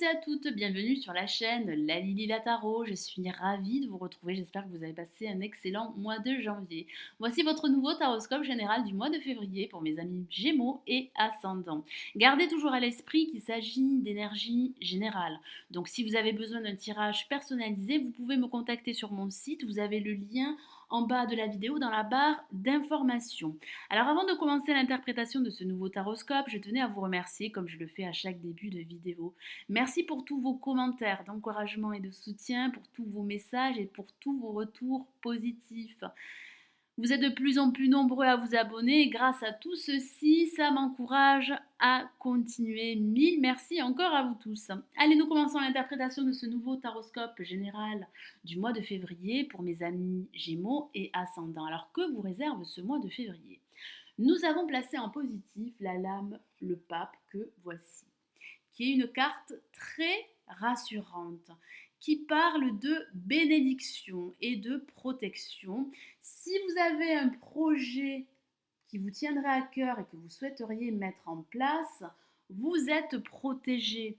et à toutes, bienvenue sur la chaîne La Lily la Tarot. Je suis ravie de vous retrouver, j'espère que vous avez passé un excellent mois de janvier. Voici votre nouveau taroscope général du mois de février pour mes amis Gémeaux et Ascendants. Gardez toujours à l'esprit qu'il s'agit d'énergie générale. Donc si vous avez besoin d'un tirage personnalisé, vous pouvez me contacter sur mon site, vous avez le lien en bas de la vidéo dans la barre d'information. Alors avant de commencer l'interprétation de ce nouveau taroscope, je tenais à vous remercier comme je le fais à chaque début de vidéo. Merci pour tous vos commentaires d'encouragement et de soutien, pour tous vos messages et pour tous vos retours positifs. Vous êtes de plus en plus nombreux à vous abonner et grâce à tout ceci, ça m'encourage à continuer. Mille merci encore à vous tous. Allez, nous commençons l'interprétation de ce nouveau taroscope général du mois de février pour mes amis Gémeaux et Ascendants. Alors que vous réserve ce mois de février? Nous avons placé en positif la lame le pape que voici, qui est une carte très rassurante, qui parle de bénédiction et de protection. Si vous avez un projet qui vous tiendrait à cœur et que vous souhaiteriez mettre en place, vous êtes protégé.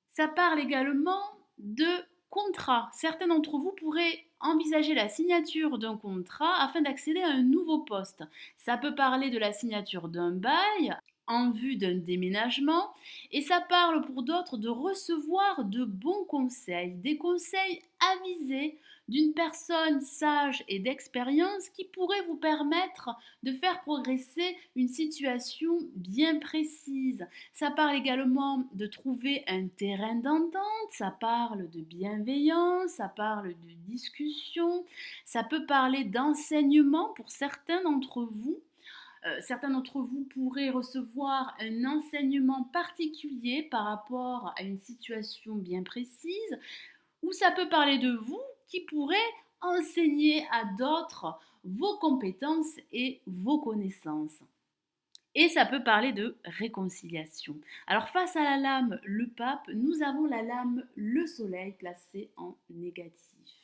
Ça parle également de contrat. Certains d'entre vous pourraient envisager la signature d'un contrat afin d'accéder à un nouveau poste. Ça peut parler de la signature d'un bail en vue d'un déménagement et ça parle pour d'autres de recevoir de bons conseils, des conseils avisés d'une personne sage et d'expérience qui pourrait vous permettre de faire progresser une situation bien précise. Ça parle également de trouver un terrain d'entente, ça parle de bienveillance, ça parle de discussion, ça peut parler d'enseignement pour certains d'entre vous. Certains d'entre vous pourraient recevoir un enseignement particulier par rapport à une situation bien précise, ou ça peut parler de vous qui pourrez enseigner à d'autres vos compétences et vos connaissances. Et ça peut parler de réconciliation. Alors face à la lame le pape, nous avons la lame le soleil placée en négatif.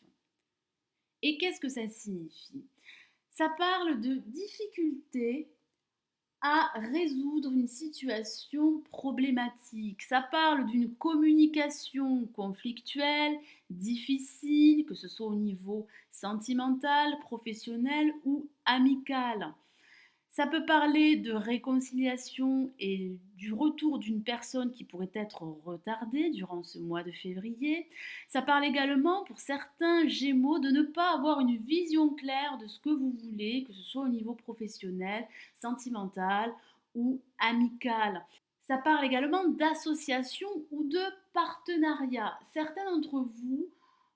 Et qu'est-ce que ça signifie? Ça parle de difficulté à résoudre une situation problématique. Ça parle d'une communication conflictuelle, difficile, que ce soit au niveau sentimental, professionnel ou amical. Ça peut parler de réconciliation et du retour d'une personne qui pourrait être retardée durant ce mois de février. Ça parle également pour certains Gémeaux de ne pas avoir une vision claire de ce que vous voulez, que ce soit au niveau professionnel, sentimental ou amical. Ça parle également d'association ou de partenariat. Certains d'entre vous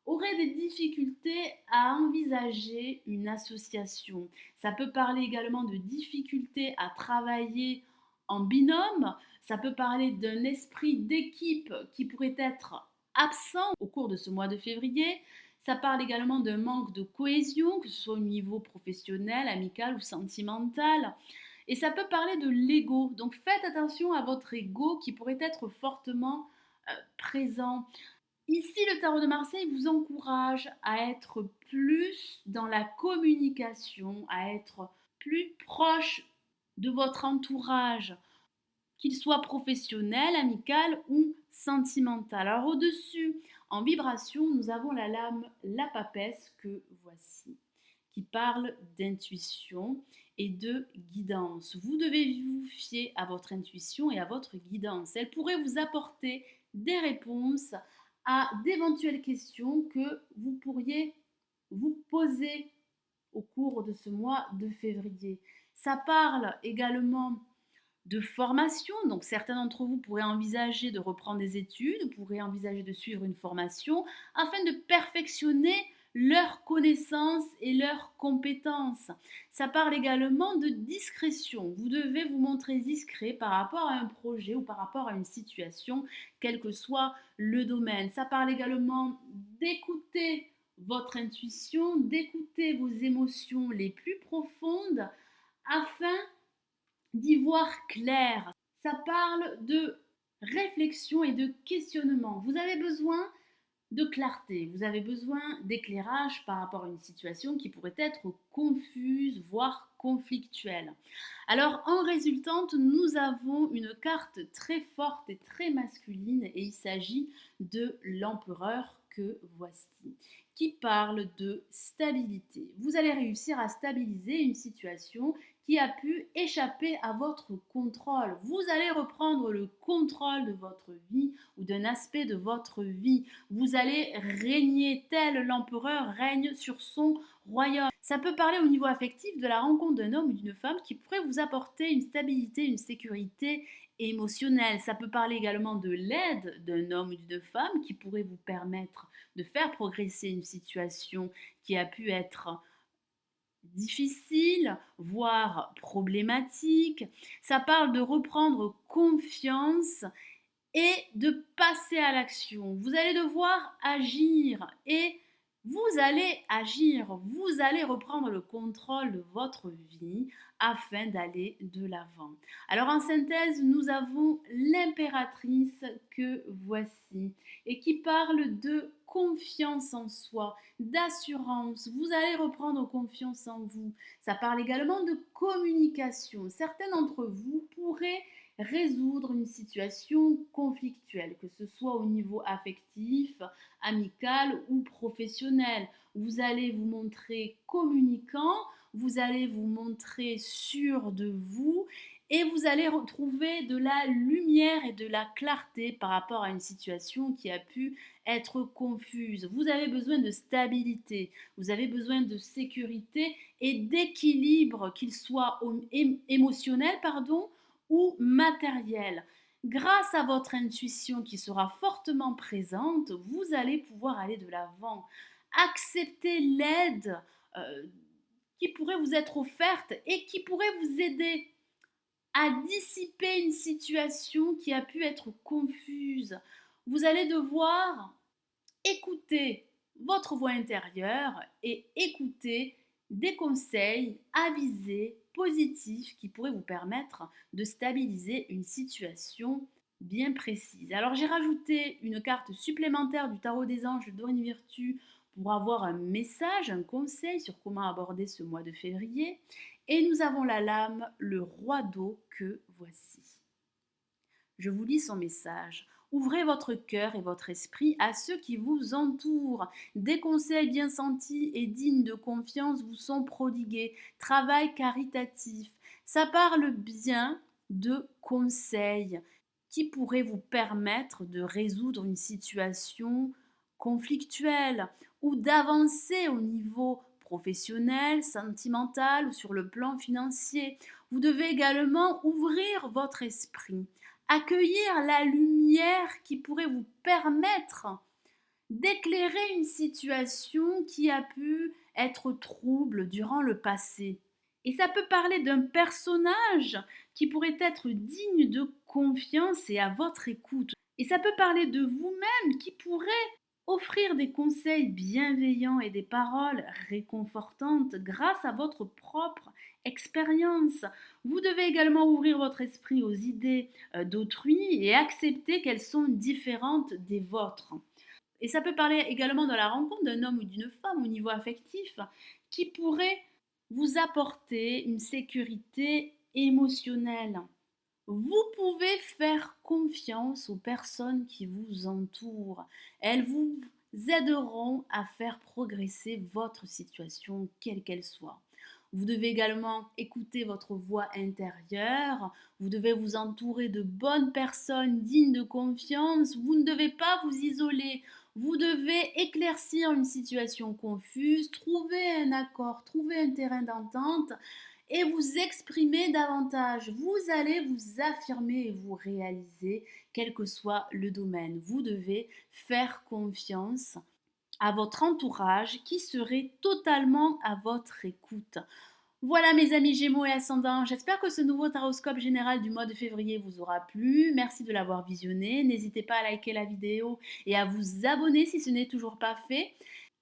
auraient des difficultés à envisager une association. Ça peut parler également de difficultés à travailler en binôme. Ça peut parler d'un esprit d'équipe qui pourrait être absent au cours de ce mois de février. Ça parle également d'un manque de cohésion, que ce soit au niveau professionnel, amical ou sentimental. Et ça peut parler de l'ego. Donc faites attention à votre ego qui pourrait être fortement présent. Ici, le tarot de Marseille vous encourage à être plus dans la communication, à être plus proche de votre entourage, qu'il soit professionnel, amical ou sentimental. Alors au-dessus, en vibration, nous avons la lame la papesse que voici, qui parle d'intuition et de guidance. Vous devez vous fier à votre intuition et à votre guidance. Elle pourrait vous apporter des réponses à d'éventuelles questions que vous pourriez vous poser au cours de ce mois de février. Ça parle également de formation, donc certains d'entre vous pourraient envisager de reprendre des études, pourraient envisager de suivre une formation afin de perfectionner leurs connaissances et leurs compétences. Ça parle également de discrétion. Vous devez vous montrer discret par rapport à un projet ou par rapport à une situation, quel que soit le domaine. Ça parle également d'écouter votre intuition, d'écouter vos émotions les plus profondes afin d'y voir clair. Ça parle de réflexion et de questionnement. Vous avez besoin de clarté. Vous avez besoin d'éclairage par rapport à une situation qui pourrait être confuse, voire conflictuelle. Alors, en résultante, nous avons une carte très forte et très masculine et il s'agit de l'empereur que voici, qui parle de stabilité. Vous allez réussir à stabiliser une situation qui a pu échapper à votre contrôle. Vous allez reprendre le contrôle de votre vie ou d'un aspect de votre vie. Vous allez régner tel l'empereur règne sur son royaume. Ça peut parler au niveau affectif de la rencontre d'un homme ou d'une femme qui pourrait vous apporter une stabilité, une sécurité émotionnelle. Ça peut parler également de l'aide d'un homme ou d'une femme qui pourrait vous permettre de faire progresser une situation qui a pu être difficile, voire problématique. Ça parle de reprendre confiance et de passer à l'action. Vous allez devoir agir et vous allez agir, vous allez reprendre le contrôle de votre vie afin d'aller de l'avant. Alors en synthèse, nous avons l'impératrice que voici et qui parle de confiance en soi, d'assurance. Vous allez reprendre confiance en vous. Ça parle également de communication. Certains d'entre vous pourraient résoudre une situation conflictuelle, que ce soit au niveau affectif, amical ou professionnel. Vous allez vous montrer communicant, vous allez vous montrer sûr de vous et vous allez retrouver de la lumière et de la clarté par rapport à une situation qui a pu être confuse. Vous avez besoin de stabilité, vous avez besoin de sécurité et d'équilibre, qu'il soit émotionnel, pardon, ou matériel. Grâce à votre intuition qui sera fortement présente, vous allez pouvoir aller de l'avant. Accepter l'aide euh, qui pourrait vous être offerte et qui pourrait vous aider à dissiper une situation qui a pu être confuse. Vous allez devoir écouter votre voix intérieure et écouter des conseils avisés, positifs, qui pourraient vous permettre de stabiliser une situation bien précise. Alors j'ai rajouté une carte supplémentaire du tarot des anges de Dorine Virtue pour avoir un message, un conseil sur comment aborder ce mois de février. Et nous avons la lame, le roi d'eau que voici. Je vous lis son message. Ouvrez votre cœur et votre esprit à ceux qui vous entourent. Des conseils bien sentis et dignes de confiance vous sont prodigués. Travail caritatif. Ça parle bien de conseils qui pourraient vous permettre de résoudre une situation conflictuelle ou d'avancer au niveau professionnel, sentimental ou sur le plan financier. Vous devez également ouvrir votre esprit, accueillir la lumière qui pourrait vous permettre d'éclairer une situation qui a pu être trouble durant le passé. Et ça peut parler d'un personnage qui pourrait être digne de confiance et à votre écoute. Et ça peut parler de vous-même qui pourrait offrir des conseils bienveillants et des paroles réconfortantes grâce à votre propre expérience. Vous devez également ouvrir votre esprit aux idées d'autrui et accepter qu'elles sont différentes des vôtres. Et ça peut parler également de la rencontre d'un homme ou d'une femme au niveau affectif qui pourrait vous apporter une sécurité émotionnelle. Vous pouvez faire confiance aux personnes qui vous entourent. Elles vous aideront à faire progresser votre situation, quelle qu'elle soit. Vous devez également écouter votre voix intérieure. Vous devez vous entourer de bonnes personnes dignes de confiance. Vous ne devez pas vous isoler. Vous devez éclaircir une situation confuse, trouver un accord, trouver un terrain d'entente et vous exprimer davantage. Vous allez vous affirmer et vous réaliser, quel que soit le domaine. Vous devez faire confiance à votre entourage qui serait totalement à votre écoute. Voilà mes amis Gémeaux et Ascendants, j'espère que ce nouveau taroscope général du mois de février vous aura plu. Merci de l'avoir visionné. N'hésitez pas à liker la vidéo et à vous abonner si ce n'est toujours pas fait.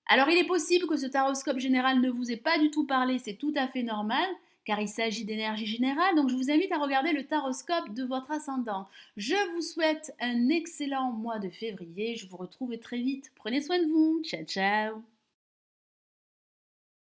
Alors il est possible que ce taroscope général ne vous ait pas du tout parlé, c'est tout à fait normal, car il s'agit d'énergie générale, donc je vous invite à regarder le taroscope de votre ascendant. Je vous souhaite un excellent mois de février, je vous retrouve très vite. Prenez soin de vous, ciao ciao!